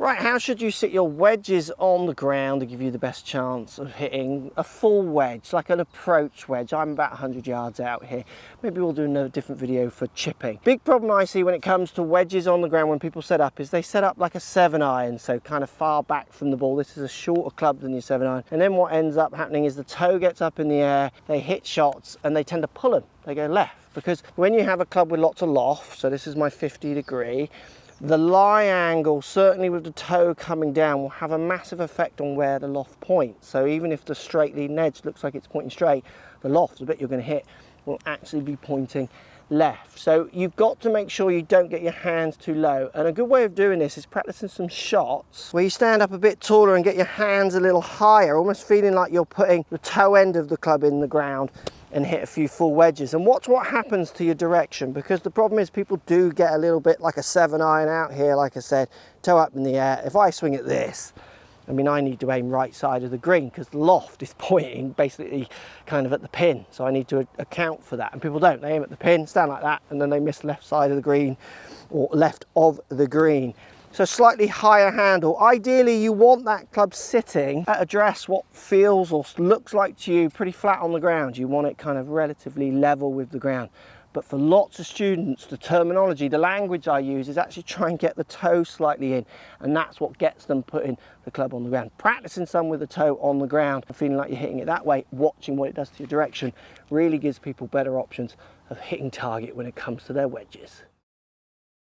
Right, how should you sit your wedges on the ground to give you the best chance of hitting a full wedge, like an approach wedge? I'm about 100 yards out here. Maybe we'll do another different video for chipping. Big problem I see when it comes to wedges on the ground when people set up is they set up like a 7-iron, so kind of far back from the ball. This is a shorter club than your 7-iron. And then what ends up happening is the toe gets up in the air, they hit shots, and they tend to pull them. They go left. Because when you have a club with lots of loft, so this is my 50 degree, the lie angle, certainly with the toe coming down, will have a massive effect on where the loft points. So even if the straight leading edge looks like it's pointing straight, the loft, the bit you're going to hit, will actually be pointing left. So you've got to make sure you don't get your hands too low. And a good way of doing this is practicing some shots where you stand up a bit taller and get your hands a little higher, almost feeling like you're putting the toe end of the club in the ground, and hit a few full wedges. And watch what happens to your direction, because the problem is people do get a little bit like a 7-iron out here, like I said, toe up in the air. If I swing at this, I mean, I need to aim right side of the green because the loft is pointing basically kind of at the pin. So I need to account for that. And people don't. They aim at the pin, stand like that, and then they miss left side of the green or left of the green. So slightly higher handle. Ideally, you want that club sitting at address what feels or looks like to you pretty flat on the ground. You want it kind of relatively level with the ground. But for lots of students, the terminology, the language I use is actually try and get the toe slightly in, and that's what gets them putting the club on the ground. Practicing some with the toe on the ground and feeling like you're hitting it that way, watching what it does to your direction, really gives people better options of hitting target when it comes to their wedges.